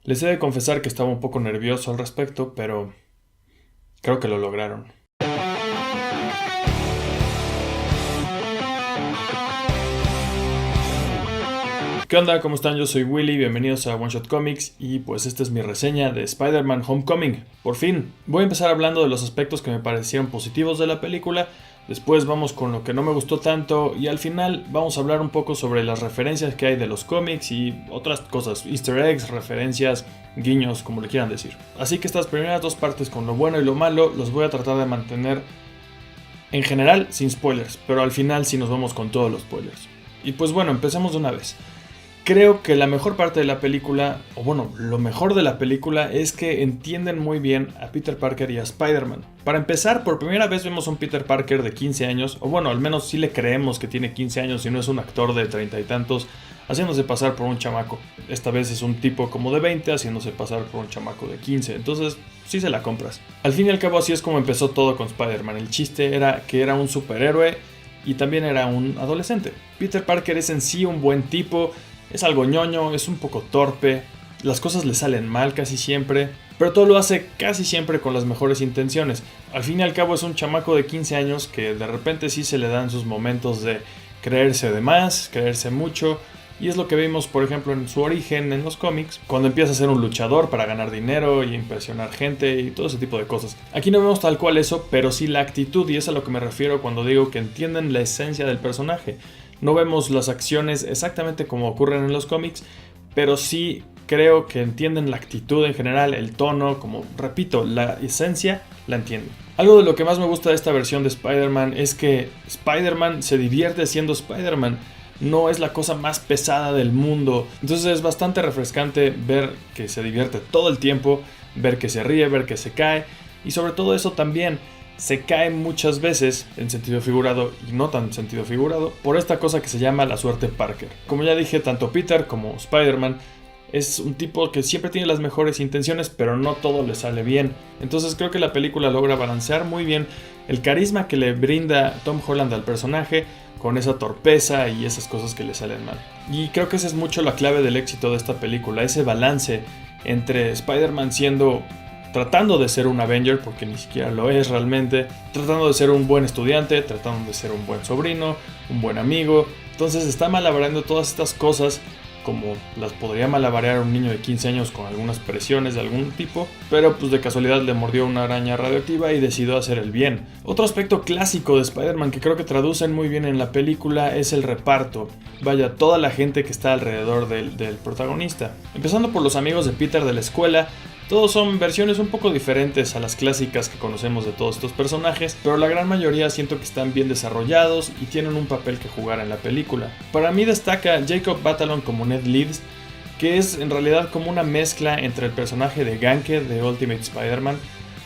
Les he de confesar que estaba un poco nervioso al respecto, pero creo que lo lograron. ¿Qué onda? ¿Cómo están? Yo soy Willy, bienvenidos a One Shot Comics y pues esta es mi reseña de Spider-Man Homecoming. Por fin, voy a empezar hablando de los aspectos que me parecieron positivos de la película, después vamos con lo que no me gustó tanto y al final vamos a hablar un poco sobre las referencias que hay de los cómics y otras cosas, easter eggs, referencias, guiños, como le quieran decir. Así que estas primeras dos partes con lo bueno y lo malo los voy a tratar de mantener en general sin spoilers, pero al final sí nos vamos con todos los spoilers. Y pues bueno, empecemos de una vez. Creo que la mejor parte de la película, o bueno, lo mejor de la película es que entienden muy bien a Peter Parker y a Spider-Man. Para empezar, por primera vez vemos a un Peter Parker de 15 años, o bueno, al menos sí le creemos que tiene 15 años y no es un actor de 30 y tantos haciéndose pasar por un chamaco. Esta vez es un tipo como de 20 haciéndose pasar por un chamaco de 15, entonces sí se la compras. Al fin y al cabo así es como empezó todo con Spider-Man. El chiste era que era un superhéroe y también era un adolescente. Peter Parker es en sí un buen tipo. Es algo ñoño, es un poco torpe, las cosas le salen mal casi siempre, pero todo lo hace casi siempre con las mejores intenciones. Al fin y al cabo es un chamaco de 15 años que de repente sí se le dan sus momentos de creerse de más, creerse mucho, y es lo que vimos por ejemplo en su origen en los cómics, cuando empieza a ser un luchador para ganar dinero y impresionar gente y todo ese tipo de cosas. Aquí no vemos tal cual eso, pero sí la actitud, y es a lo que me refiero cuando digo que entienden la esencia del personaje. No vemos las acciones exactamente como ocurren en los cómics, pero sí creo que entienden la actitud en general, el tono, como repito, la esencia la entienden. Algo de lo que más me gusta de esta versión de Spider-Man es que Spider-Man se divierte siendo Spider-Man. No es la cosa más pesada del mundo. Entonces es bastante refrescante ver que se divierte todo el tiempo, ver que se ríe, ver que se cae. Y sobre todo eso también, se cae muchas veces, en sentido figurado y no tan en sentido figurado, por esta cosa que se llama la suerte Parker. Como ya dije, tanto Peter como Spider-Man es un tipo que siempre tiene las mejores intenciones, pero no todo le sale bien. Entonces creo que la película logra balancear muy bien el carisma que le brinda Tom Holland al personaje con esa torpeza y esas cosas que le salen mal. Y creo que esa es mucho la clave del éxito de esta película, ese balance entre Spider-Man tratando de ser un Avenger, porque ni siquiera lo es realmente, tratando de ser un buen estudiante, tratando de ser un buen sobrino, un buen amigo. Entonces está malabareando todas estas cosas como las podría malabarear un niño de 15 años con algunas presiones de algún tipo, pero pues de casualidad le mordió una araña radioactiva y decidió hacer el bien. Otro aspecto clásico de Spider-Man que creo que traducen muy bien en la película es el reparto. Vaya, toda la gente que está alrededor del protagonista. Empezando por los amigos de Peter de la escuela. Todos son versiones un poco diferentes a las clásicas que conocemos de todos estos personajes, pero la gran mayoría siento que están bien desarrollados y tienen un papel que jugar en la película. Para mí destaca Jacob Batalon como Ned Leeds, que es en realidad como una mezcla entre el personaje de Ganke de Ultimate Spider-Man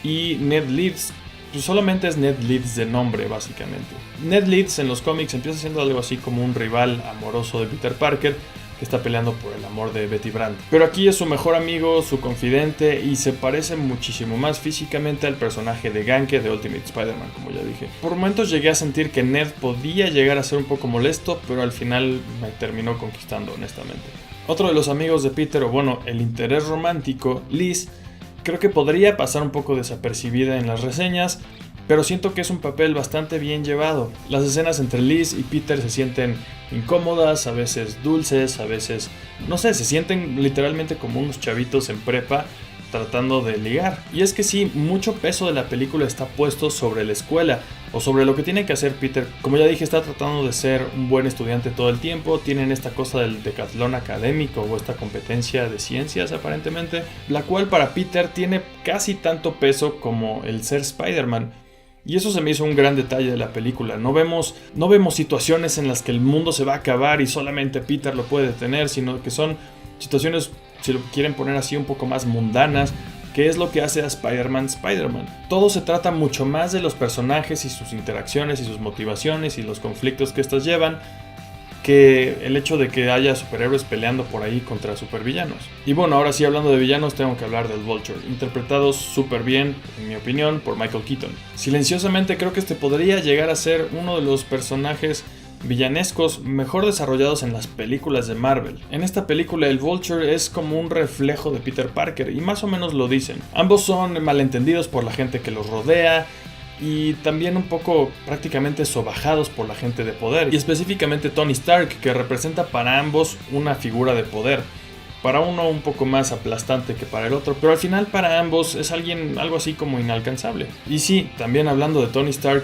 y Ned Leeds. Pues solamente es Ned Leeds de nombre, básicamente. Ned Leeds en los cómics empieza siendo algo así como un rival amoroso de Peter Parker, que está peleando por el amor de Betty Brant. Pero aquí es su mejor amigo, su confidente, y se parece muchísimo más físicamente al personaje de Ganke de Ultimate Spider-Man, como ya dije. Por momentos llegué a sentir que Ned podía llegar a ser un poco molesto, pero al final me terminó conquistando, honestamente. Otro de los amigos de Peter, o bueno, el interés romántico, Liz, creo que podría pasar un poco desapercibida en las reseñas, pero siento que es un papel bastante bien llevado. Las escenas entre Liz y Peter se sienten incómodas, a veces dulces, a veces, no sé, se sienten literalmente como unos chavitos en prepa tratando de ligar. Y es que sí, mucho peso de la película está puesto sobre la escuela o sobre lo que tiene que hacer Peter. Como ya dije, está tratando de ser un buen estudiante todo el tiempo. Tienen esta cosa del decatlón académico o esta competencia de ciencias aparentemente, la cual para Peter tiene casi tanto peso como el ser Spider-Man. Y eso se me hizo un gran detalle de la película. No vemos situaciones en las que el mundo se va a acabar y solamente Peter lo puede detener, sino que son situaciones, si lo quieren poner así, un poco más mundanas, que es lo que hace a Spider-Man Spider-Man. Todo se trata mucho más de los personajes y sus interacciones y sus motivaciones y los conflictos que estos llevan, que el hecho de que haya superhéroes peleando por ahí contra supervillanos. Y bueno, ahora sí, hablando de villanos, tengo que hablar del Vulture, interpretados súper bien, en mi opinión, por Michael Keaton. Silenciosamente creo que este podría llegar a ser uno de los personajes villanescos mejor desarrollados en las películas de Marvel. En esta película el Vulture es como un reflejo de Peter Parker y más o menos lo dicen. Ambos son malentendidos por la gente que los rodea y también un poco prácticamente sobajados por la gente de poder, y específicamente Tony Stark, que representa para ambos una figura de poder. Para uno un poco más aplastante que para el otro, pero al final para ambos es algo así como inalcanzable. Y sí, también hablando de Tony Stark,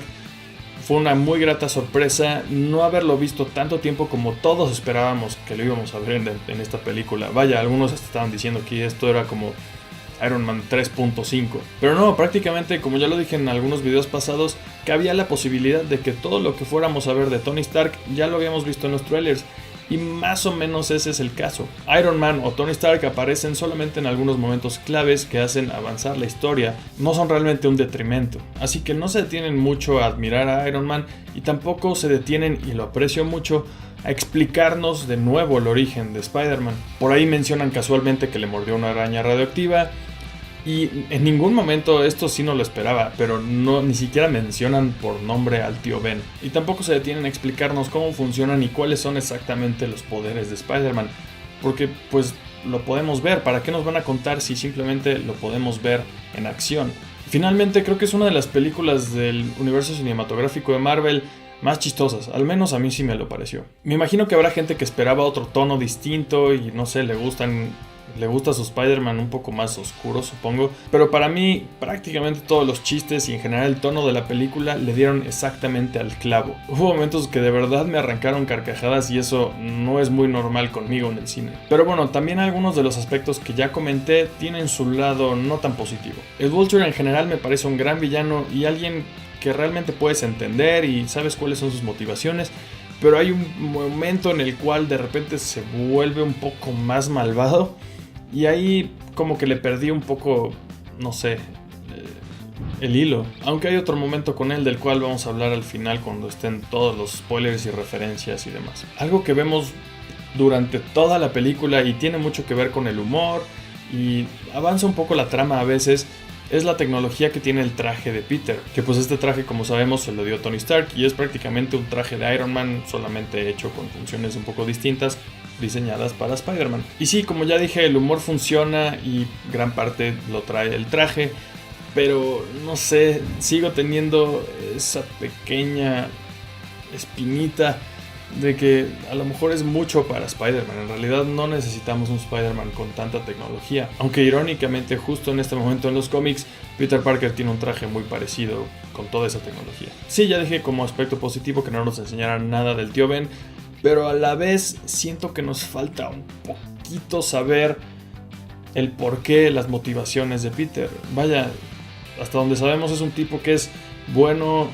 fue una muy grata sorpresa no haberlo visto tanto tiempo como todos esperábamos que lo íbamos a ver en esta película. Vaya, algunos estaban diciendo que esto era como Iron Man 3.5. Pero no, prácticamente, como ya lo dije en algunos videos pasados, que había la posibilidad de que todo lo que fuéramos a ver de Tony Stark ya lo habíamos visto en los trailers. Y más o menos ese es el caso. Iron Man o Tony Stark aparecen solamente en algunos momentos claves que hacen avanzar la historia. No son realmente un detrimento. Así que no se detienen mucho a admirar a Iron Man y tampoco se detienen, y lo aprecio mucho, a explicarnos de nuevo el origen de Spider-Man. Por ahí mencionan casualmente que le mordió una araña radioactiva. Y en ningún momento, esto sí no lo esperaba, pero ni siquiera mencionan por nombre al tío Ben. Y tampoco se detienen a explicarnos cómo funcionan y cuáles son exactamente los poderes de Spider-Man. Porque pues lo podemos ver, ¿para qué nos van a contar si simplemente lo podemos ver en acción? Finalmente creo que es una de las películas del universo cinematográfico de Marvel más chistosas, al menos a mí sí me lo pareció. Me imagino que habrá gente que esperaba otro tono distinto y no sé, le gusta su Spider-Man un poco más oscuro, supongo. Pero para mí, prácticamente todos los chistes y en general el tono de la película le dieron exactamente al clavo. Hubo momentos que de verdad me arrancaron carcajadas y eso no es muy normal conmigo en el cine. Pero bueno, también algunos de los aspectos que ya comenté tienen su lado no tan positivo. El Vulture en general me parece un gran villano y alguien que realmente puedes entender y sabes cuáles son sus motivaciones. Pero hay un momento en el cual de repente se vuelve un poco más malvado. Y ahí como que le perdí un poco, no sé, el hilo. Aunque hay otro momento con él del cual vamos a hablar al final cuando estén todos los spoilers y referencias y demás. Algo que vemos durante toda la película y tiene mucho que ver con el humor y avanza un poco la trama a veces, es la tecnología que tiene el traje de Peter. Que pues este traje, como sabemos, se lo dio Tony Stark y es prácticamente un traje de Iron Man, solamente hecho con funciones un poco distintas, diseñadas para Spider-Man. Y sí, como ya dije, el humor funciona y gran parte lo trae el traje, pero no sé, sigo teniendo esa pequeña espinita de que a lo mejor es mucho para Spider-Man. En realidad no necesitamos un Spider-Man con tanta tecnología, aunque irónicamente justo en este momento en los cómics Peter Parker tiene un traje muy parecido con toda esa tecnología. Sí, ya dije como aspecto positivo que no nos enseñaran nada del tío Ben, pero a la vez siento que nos falta un poquito saber el porqué, las motivaciones de Peter. Vaya, hasta donde sabemos es un tipo que es bueno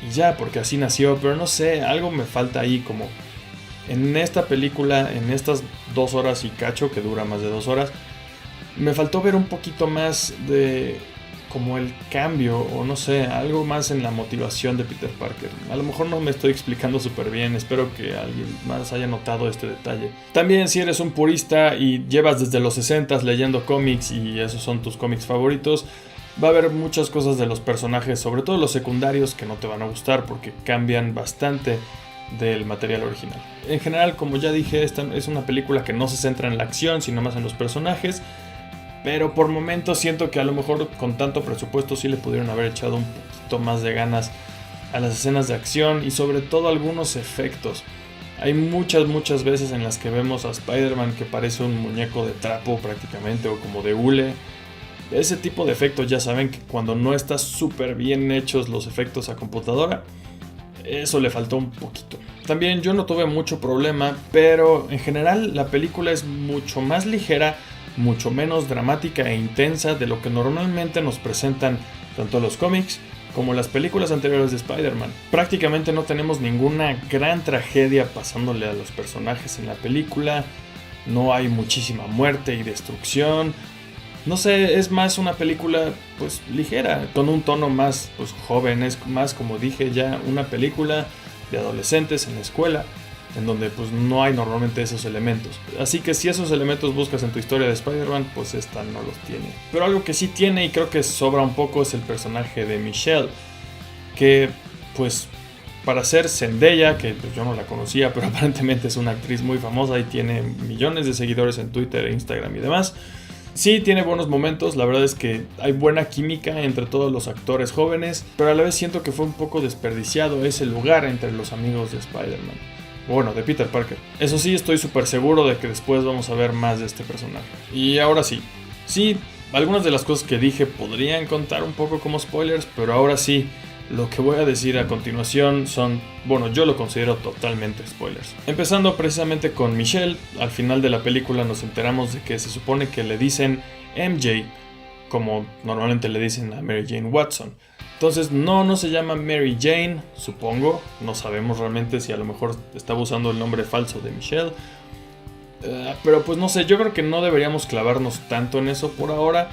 y ya, porque así nació, pero no sé, algo me falta ahí, como en esta película, en estas 2 horas y cacho, que dura más de 2 horas, me faltó ver un poquito más de como el cambio, o no sé, algo más en la motivación de Peter Parker. A lo mejor no me estoy explicando súper bien, espero que alguien más haya notado este detalle. También, si eres un purista y llevas desde los 60s leyendo cómics y esos son tus cómics favoritos, va a haber muchas cosas de los personajes, sobre todo los secundarios, que no te van a gustar porque cambian bastante del material original. En general, como ya dije, esta es una película que no se centra en la acción, sino más en los personajes. Pero por momentos siento que a lo mejor con tanto presupuesto sí le pudieron haber echado un poquito más de ganas a las escenas de acción y sobre todo algunos efectos. Hay muchas veces en las que vemos a Spider-Man que parece un muñeco de trapo prácticamente, o como de hule. Ese tipo de efectos, ya saben que cuando no están súper bien hechos los efectos a computadora, eso le faltó un poquito. También yo no tuve mucho problema, pero en general la película es mucho más ligera, mucho menos dramática e intensa de lo que normalmente nos presentan tanto los cómics como las películas anteriores de Spider-Man. Prácticamente no tenemos ninguna gran tragedia pasándole a los personajes en la película, no hay muchísima muerte y destrucción. No sé, es más una película pues ligera, con un tono más pues joven, es más, como dije ya, una película de adolescentes en la escuela, en donde pues no hay normalmente esos elementos. Así que si esos elementos buscas en tu historia de Spider-Man, pues esta no los tiene. Pero algo que sí tiene y creo que sobra un poco es el personaje de Michelle, que pues para ser Zendaya, que pues, yo no la conocía, pero aparentemente es una actriz muy famosa y tiene millones de seguidores en Twitter, Instagram y demás. Sí, tiene buenos momentos, la verdad es que hay buena química entre todos los actores jóvenes, pero a la vez siento que fue un poco desperdiciado ese lugar entre los amigos de Spider-Man. Bueno, de Peter Parker. Eso sí, estoy súper seguro de que después vamos a ver más de este personaje. Y ahora sí, algunas de las cosas que dije podrían contar un poco como spoilers, pero ahora sí, lo que voy a decir a continuación son, bueno, yo lo considero totalmente spoilers. Empezando precisamente con Michelle, al final de la película nos enteramos de que se supone que le dicen MJ, como normalmente le dicen a Mary Jane Watson. Entonces no se llama Mary Jane, supongo, no sabemos realmente si a lo mejor estaba usando el nombre falso de Michelle. Pero pues no sé, yo creo que no deberíamos clavarnos tanto en eso por ahora.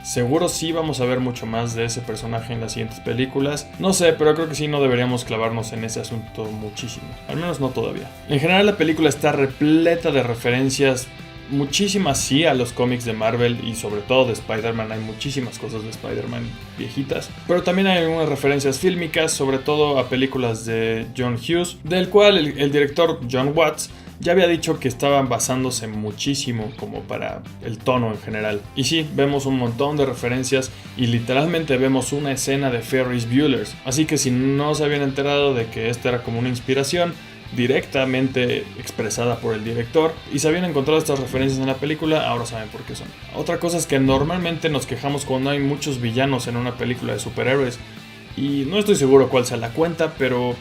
Seguro sí vamos a ver mucho más de ese personaje en las siguientes películas. No sé, pero creo que sí no deberíamos clavarnos en ese asunto muchísimo. Al menos no todavía. En general la película está repleta de referencias. Muchísimas sí a los cómics de Marvel y sobre todo de Spider-Man. Hay muchísimas cosas de Spider-Man viejitas. Pero también hay algunas referencias fílmicas, sobre todo a películas de John Hughes, del cual el director John Watts ya había dicho que estaban basándose muchísimo como para el tono en general. Y sí, vemos un montón de referencias y literalmente vemos una escena de Ferris Bueller. Así que si no se habían enterado de que esta era como una inspiración directamente expresada por el director y se habían encontrado estas referencias en la película, ahora saben por qué son. Otra cosa es que normalmente nos quejamos cuando hay muchos villanos en una película de superhéroes y no estoy seguro cuál sea la cuenta, pero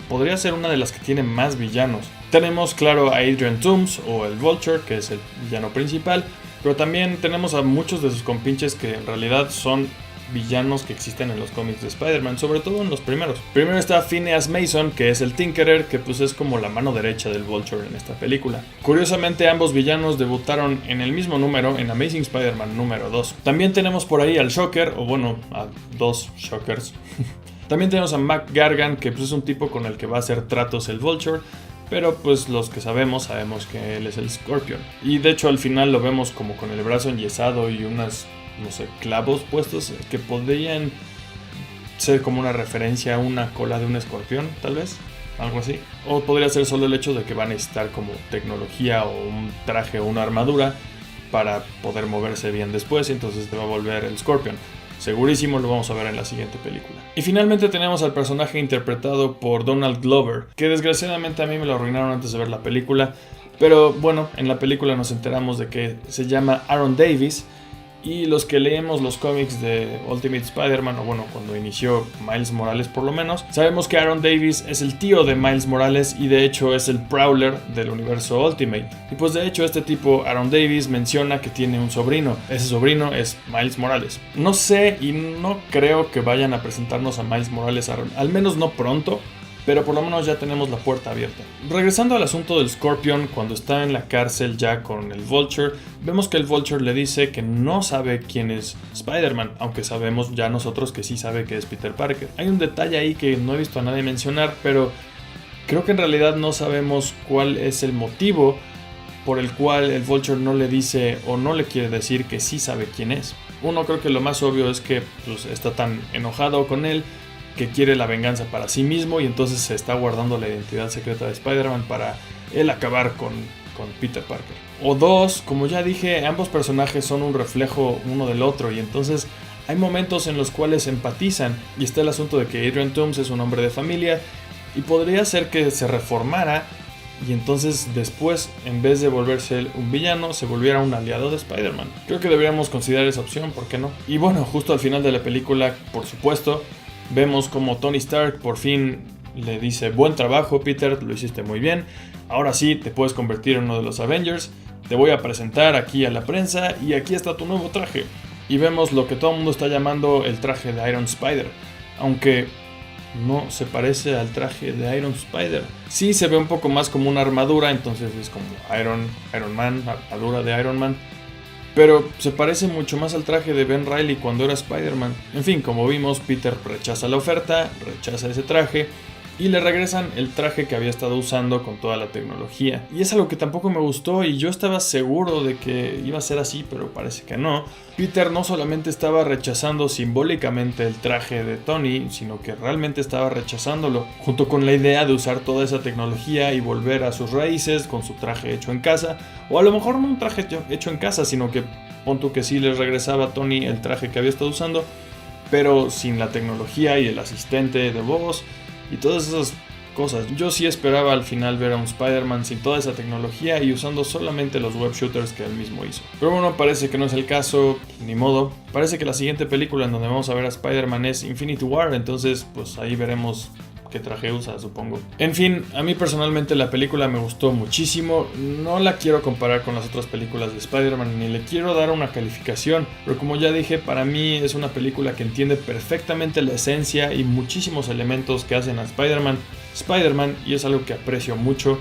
podría ser una de las que tiene más villanos. Tenemos claro a Adrian Toomes o el Vulture, que es el villano principal, pero también tenemos a muchos de sus compinches que en realidad son villanos que existen en los cómics de Spider-Man, sobre todo en los primeros. Primero está Phineas Mason, que es el Tinkerer, que pues es como la mano derecha del Vulture en esta película. Curiosamente ambos villanos debutaron en el mismo número, en Amazing Spider-Man número 2. También tenemos por ahí al Shocker, o bueno, a dos Shockers. También tenemos a Mac Gargan, que pues es un tipo con el que va a hacer tratos el Vulture, pero pues los que sabemos que él es el Scorpion. Y de hecho al final lo vemos como con el brazo enyesado y unas, no sé, clavos puestos que podrían ser como una referencia a una cola de un escorpión, tal vez, algo así. O podría ser solo el hecho de que van a necesitar como tecnología o un traje o una armadura para poder moverse bien después y entonces te va a volver el Scorpion. Segurísimo lo vamos a ver en la siguiente película. Y finalmente tenemos al personaje interpretado por Donald Glover, que desgraciadamente a mí me lo arruinaron antes de ver la película. Pero bueno, en la película nos enteramos de que se llama Aaron Davis. Y los que leemos los cómics de Ultimate Spider-Man, o bueno, cuando inició Miles Morales por lo menos, sabemos que Aaron Davis es el tío de Miles Morales y de hecho es el Prowler del universo Ultimate. Y pues de hecho este tipo, Aaron Davis, menciona que tiene un sobrino. Ese sobrino es Miles Morales. No sé y no creo que vayan a presentarnos a Miles Morales, al menos no pronto. Pero por lo menos ya tenemos la puerta abierta. Regresando al asunto del Scorpion, cuando está en la cárcel ya con el Vulture, vemos que el Vulture le dice que no sabe quién es Spider-Man, aunque sabemos ya nosotros que sí sabe que es Peter Parker. Hay un detalle ahí que no he visto a nadie mencionar, pero creo que en realidad no sabemos cuál es el motivo por el cual el Vulture no le dice o no le quiere decir que sí sabe quién es. Uno, creo que lo más obvio es que pues, está tan enojado con él que quiere la venganza para sí mismo y entonces se está guardando la identidad secreta de Spider-Man para él acabar con Peter Parker. O dos, como ya dije, ambos personajes son un reflejo uno del otro y entonces hay momentos en los cuales empatizan y está el asunto de que Adrian Toomes es un hombre de familia y podría ser que se reformara y entonces después, en vez de volverse un villano, se volviera un aliado de Spider-Man. Creo que deberíamos considerar esa opción, ¿por qué no? Y bueno, justo al final de la película, por supuesto, vemos como Tony Stark por fin le dice: buen trabajo Peter, lo hiciste muy bien, ahora sí te puedes convertir en uno de los Avengers, te voy a presentar aquí a la prensa y aquí está tu nuevo traje. Y vemos lo que todo el mundo está llamando el traje de Iron Spider, aunque no se parece al traje de Iron Spider. Sí se ve un poco más como una armadura, entonces es como Iron Man, armadura de Iron Man. Pero se parece mucho más al traje de Ben Reilly cuando era Spider-Man. En fin, como vimos, Peter rechaza la oferta, rechaza ese traje y le regresan el traje que había estado usando con toda la tecnología. Y es algo que tampoco me gustó y yo estaba seguro de que iba a ser así, pero parece que no. Peter no solamente estaba rechazando simbólicamente el traje de Tony, sino que realmente estaba rechazándolo, junto con la idea de usar toda esa tecnología y volver a sus raíces con su traje hecho en casa, o a lo mejor no un traje hecho en casa, sino que pon tú que sí les regresaba a Tony el traje que había estado usando, pero sin la tecnología y el asistente de voz y todas esas cosas. Yo sí esperaba al final ver a un Spider-Man sin toda esa tecnología y usando solamente los web shooters que él mismo hizo. Pero bueno, parece que no es el caso, ni modo. Parece que la siguiente película en donde vamos a ver a Spider-Man es Infinity War, entonces pues ahí veremos qué traje usa, supongo. En fin, a mí personalmente la película me gustó muchísimo. No la quiero comparar con las otras películas de Spider-Man, ni le quiero dar una calificación, pero como ya dije, para mí es una película que entiende perfectamente la esencia y muchísimos elementos que hacen a Spider-Man, y es algo que aprecio mucho.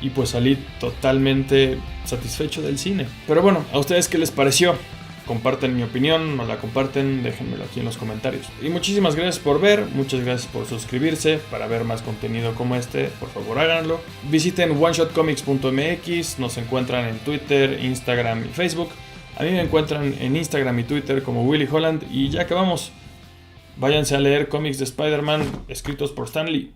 Y pues salí totalmente satisfecho del cine. Pero bueno, ¿a ustedes qué les pareció? Comparten mi opinión, no la comparten, déjenmelo aquí en los comentarios. Y muchísimas gracias por ver, muchas gracias por suscribirse. Para ver más contenido como este, por favor háganlo. Visiten oneshotcomics.mx, nos encuentran en Twitter, Instagram y Facebook. A mí me encuentran en Instagram y Twitter como Willy Holland. Y ya acabamos. Váyanse a leer cómics de Spider-Man escritos por Stan Lee.